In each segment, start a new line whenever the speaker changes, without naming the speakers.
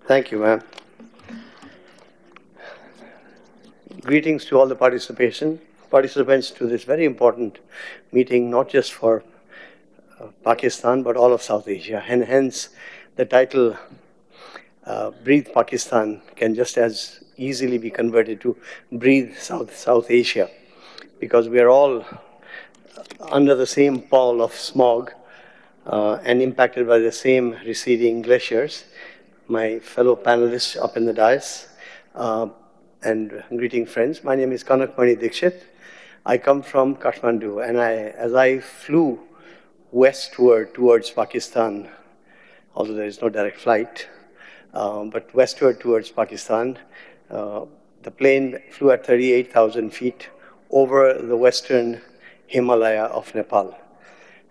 Thank you, ma'am. Greetings to all the participants to this very important meeting, not just for Pakistan, but all of South Asia. And hence, the title, Breathe Pakistan, can just as easily be converted to Breathe South Asia, because we are all under the same pall of smog and impacted by the same receding glaciers. My fellow panelists up in the dais, and greeting friends. My name is Kanak Dixit. I come from Kathmandu, and as I flew westward towards Pakistan, although there is no direct flight, but westward towards Pakistan, the plane flew at 38,000 feet over the western Himalaya of Nepal.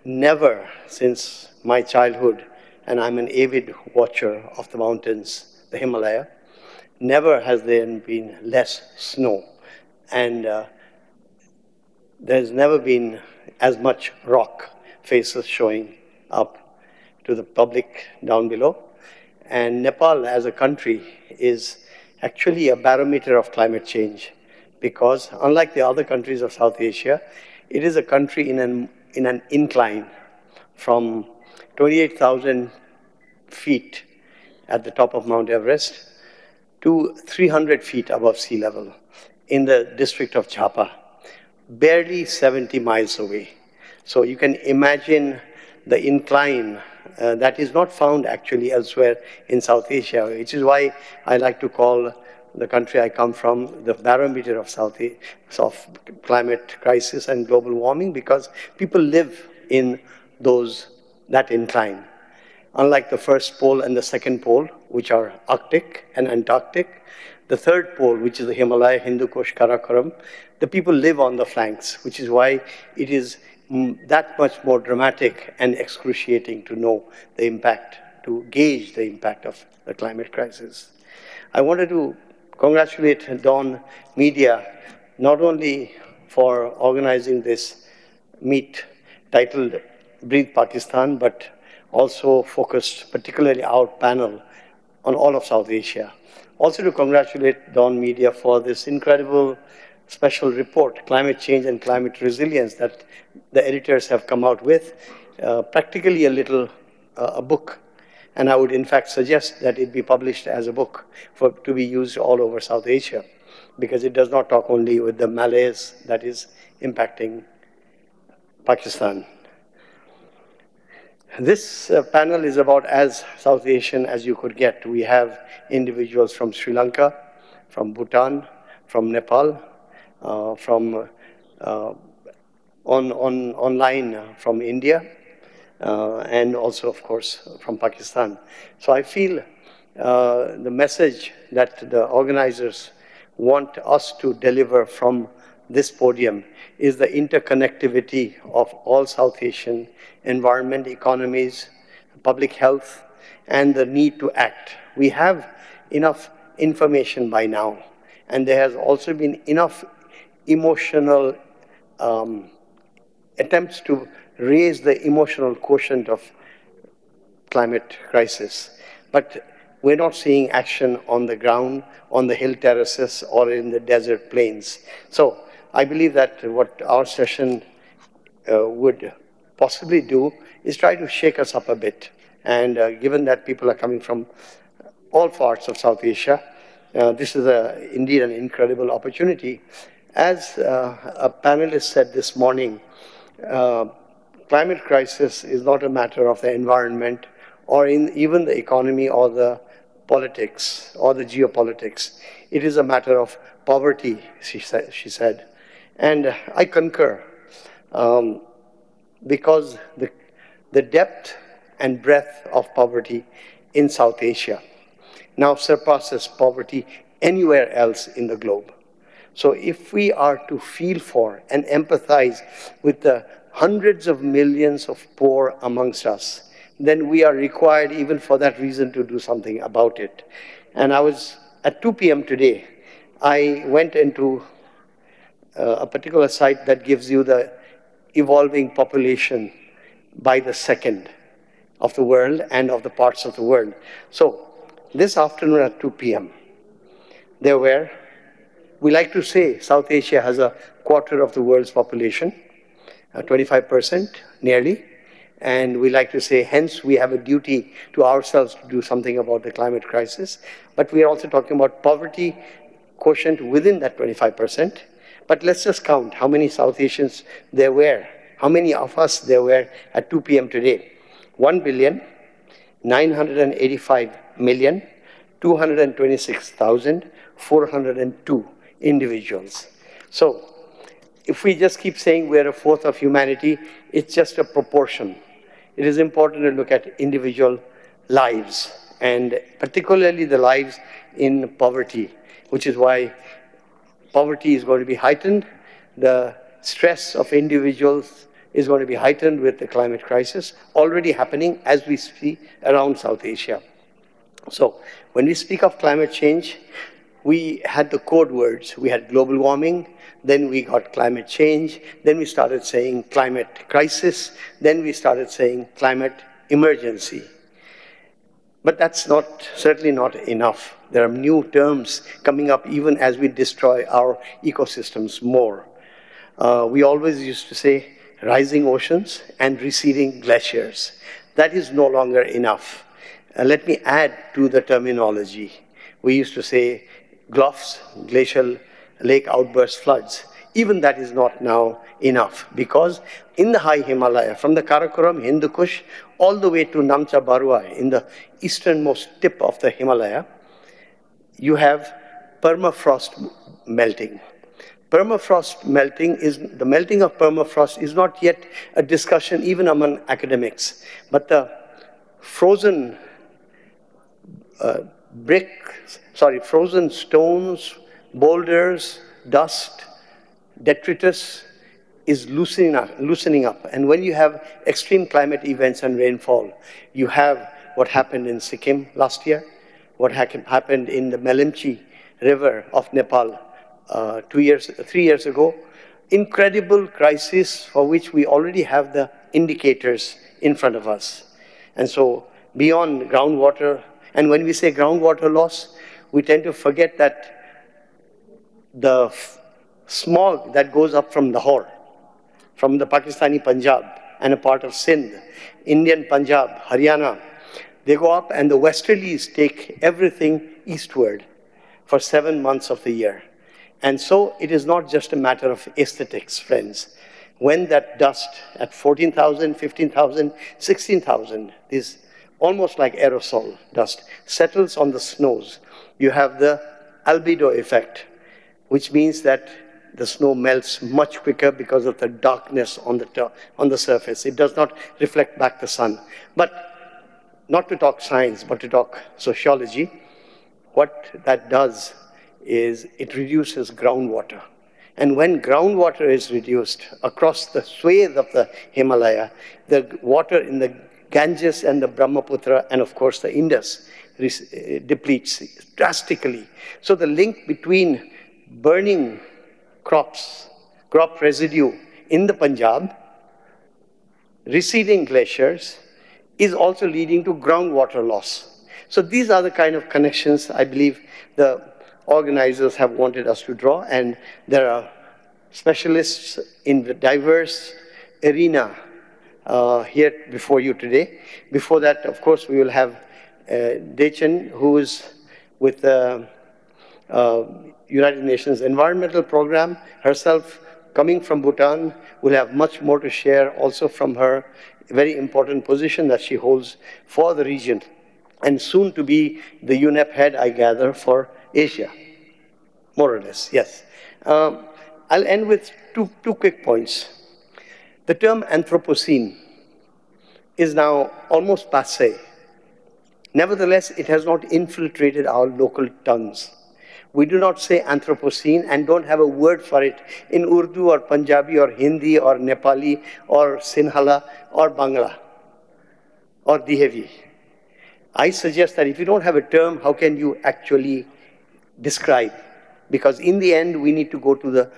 Never since my childhood, and I'm an avid watcher of the mountains, the Himalaya, never has there been less snow. And there's never been as much rock faces showing up to the public down below. And Nepal as a country is actually a barometer of climate change, because unlike the other countries of South Asia, it is a country in an incline from 28,000 feet at the top of Mount Everest to 300 feet above sea level in the district of Jhapa, barely 70 miles away. So you can imagine the incline that is not found actually elsewhere in South Asia, which is why I like to call the country I come from the barometer of climate crisis and global warming, because people live in that incline. Unlike the first pole and the second pole, which are Arctic and Antarctic, the third pole, which is the Himalaya, Hindu Kush, Karakoram, the people live on the flanks, which is why it is that much more dramatic and excruciating to know the impact, to gauge the impact of the climate crisis. I wanted to congratulate Dawn Media not only for organizing this meet titled Breathe Pakistan, but also focused particularly our panel on all of South Asia. Also to congratulate Dawn Media for this incredible special report, Climate Change and Climate Resilience, that the editors have come out with, practically a book. And I would in fact suggest that it be published as a book to be used all over South Asia, because it does not talk only with the malaise that is impacting Pakistan. This panel is about as South Asian as you could get. We have individuals from Sri Lanka, from Bhutan, from Nepal, from online from India, and also, of course, from Pakistan. So I feel the message that the organizers want us to deliver from this podium is the interconnectivity of all South Asian environment, economies, public health, and the need to act. We have enough information by now, and there has also been enough emotional attempts to raise the emotional quotient of climate crisis. But we're not seeing action on the ground, on the hill terraces, or in the desert plains. So I believe that what our session would possibly do is try to shake us up a bit. And given that people are coming from all parts of South Asia, this is indeed an incredible opportunity. As a panelist said this morning, climate crisis is not a matter of the environment or even the economy or the politics or the geopolitics. It is a matter of poverty, she said. And I concur, because the depth and breadth of poverty in South Asia now surpasses poverty anywhere else in the globe. So if we are to feel for and empathize with the hundreds of millions of poor amongst us, then we are required even for that reason to do something about it. And I was, at 2 p.m. today, I went into a particular site that gives you the evolving population by the second of the world and of the parts of the world. So this afternoon at 2 p.m., there were, we like to say South Asia has a quarter of the world's population, 25% nearly, and we like to say, hence we have a duty to ourselves to do something about the climate crisis. But we are also talking about poverty quotient within that 25%. But let's just count how many South Asians there were, how many of us there were at 2 p.m. today. 1,985,226,402 individuals. So if we just keep saying we're a fourth of humanity, it's just a proportion. It is important to look at individual lives, and particularly the lives in poverty, which is why poverty is going to be heightened. The stress of individuals is going to be heightened with the climate crisis, already happening as we speak around South Asia. So when we speak of climate change, we had the code words. We had global warming, then we got climate change, then we started saying climate crisis, then we started saying climate emergency. But that's certainly not enough. There are new terms coming up even as we destroy our ecosystems more. We always used to say rising oceans and receding glaciers. That is no longer enough. Let me add to the terminology. We used to say GLOFs, glacial lake outburst floods. Even that is not now enough, because in the high Himalaya, from the Karakoram, Hindu Kush, all the way to Namcha Barua, in the easternmost tip of the Himalaya, you have permafrost melting. Permafrost melting the melting of permafrost is not yet a discussion even among academics, but the frozen frozen stones, boulders, dust, detritus is loosening up. And when you have extreme climate events and rainfall, you have what happened in Sikkim last year, what happened in the Melemchi River of Nepal 3 years ago. Incredible crisis for which we already have the indicators in front of us. And so beyond groundwater, and when we say groundwater loss, we tend to forget that the smog that goes up from Lahore, from the Pakistani Punjab and a part of Sindh, Indian Punjab, Haryana, they go up and the westerlies take everything eastward for 7 months of the year. And so it is not just a matter of aesthetics, friends. When that dust at 14,000, 15,000, 16,000, is almost like aerosol dust, settles on the snows, you have the albedo effect, which means that the snow melts much quicker because of the darkness on the surface. It does not reflect back the sun. But not to talk science, but to talk sociology, what that does is it reduces groundwater. And when groundwater is reduced across the swathe of the Himalaya, the water in the Ganges and the Brahmaputra, and of course the Indus, depletes drastically. So the link between burning crop residue in the Punjab, receding glaciers, is also leading to groundwater loss. So these are the kind of connections I believe the organizers have wanted us to draw, and there are specialists in the diverse arena here before you today. Before that, of course, we will have Dechen, who is with the United Nations Environmental Program, herself coming from Bhutan, will have much more to share also from her very important position that she holds for the region, and soon to be the UNEP head, I gather, for Asia, more or less, yes. I'll end with two quick points. The term Anthropocene is now almost passé. Nevertheless, it has not infiltrated our local tongues. We do not say Anthropocene and don't have a word for it in Urdu or Punjabi or Hindi or Nepali or Sinhala or Bangla or Dihevi. I suggest that if you don't have a term, how can you actually describe? Because in the end, we need to go to the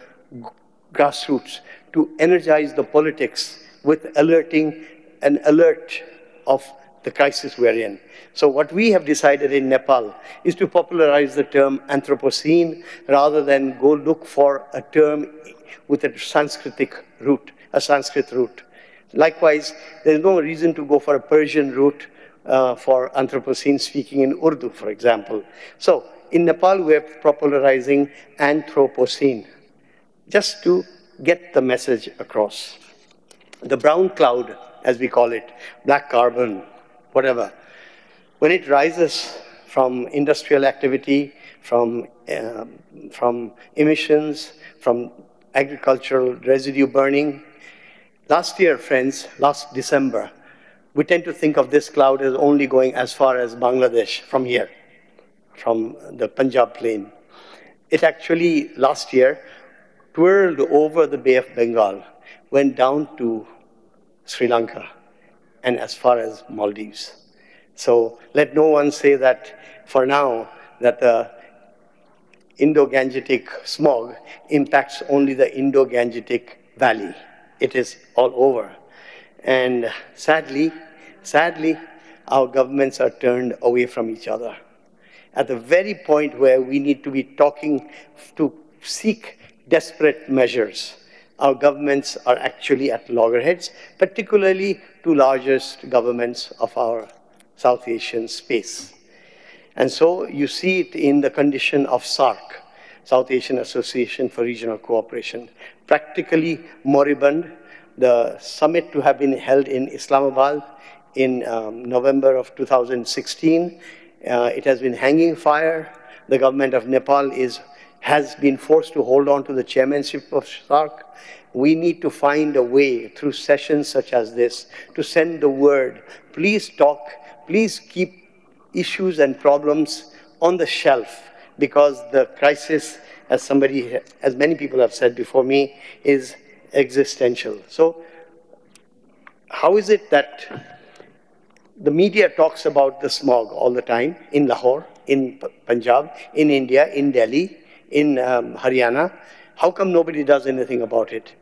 grassroots to energize the politics with alerting an alert of the crisis we're in. So what we have decided in Nepal is to popularize the term Anthropocene rather than go look for a term with a Sanskrit root. Likewise, there's no reason to go for a Persian root for Anthropocene speaking in Urdu, for example. So in Nepal, we're popularizing Anthropocene just to get the message across. The brown cloud, as we call it, black carbon, whatever, when it rises from industrial activity, from emissions, from agricultural residue burning. Last year, friends, last December, we tend to think of this cloud as only going as far as Bangladesh from here, from the Punjab plain. It actually, last year, twirled over the Bay of Bengal, went down to Sri Lanka, and as far as Maldives. So let no one say that for now that the Indo-Gangetic smog impacts only the Indo-Gangetic Valley. It is all over. And sadly, our governments are turned away from each other. At the very point where we need to be talking to seek desperate measures, our governments are actually at loggerheads, particularly two largest governments of our South Asian space. And so you see it in the condition of SARC, South Asian Association for Regional Cooperation, practically moribund. The summit to have been held in Islamabad in November of 2016, it has been hanging fire. The government of Nepal has been forced to hold on to the chairmanship of SARC. We need to find a way through sessions such as this to send the word, please talk, please keep issues and problems on the shelf, because the crisis, as many people have said before me, is existential. So how is it that the media talks about the smog all the time in Lahore, in Punjab, in India, in Delhi, in Haryana? How come nobody does anything about it?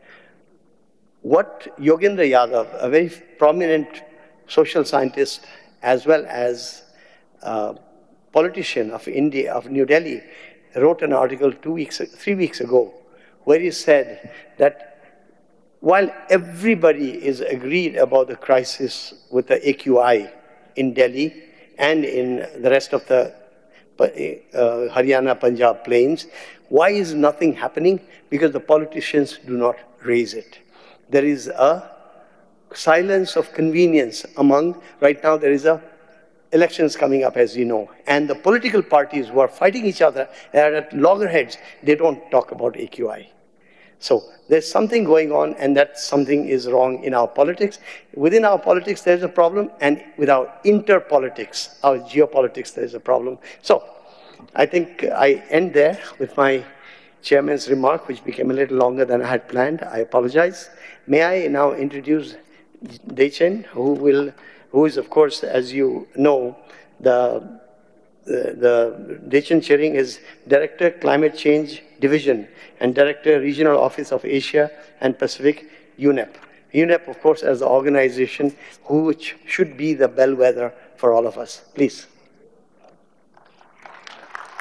What Yogendra Yadav, a very prominent social scientist as well as politician of India, of New Delhi, wrote an article 3 weeks ago, where he said that while everybody is agreed about the crisis with the AQI in Delhi and in the rest of the Haryana, Punjab plains, why is nothing happening? Because the politicians do not raise it. There is a silence of convenience among, right now there is elections coming up, as you know, and the political parties who are fighting each other are at loggerheads. They don't talk about AQI. So there's something going on, and that something is wrong in our politics. Within our politics, there's a problem, and with our interpolitics, our geopolitics, there's a problem. So I think I end there with my chairman's remark, which became a little longer than I had planned. I apologize. May I now introduce Dixit, who is, of course, as you know, the Dixit Chering is Director, Climate Change Division and Director, Regional Office of Asia and Pacific, UNEP. UNEP, of course, as the organization which should be the bellwether for all of us. Please.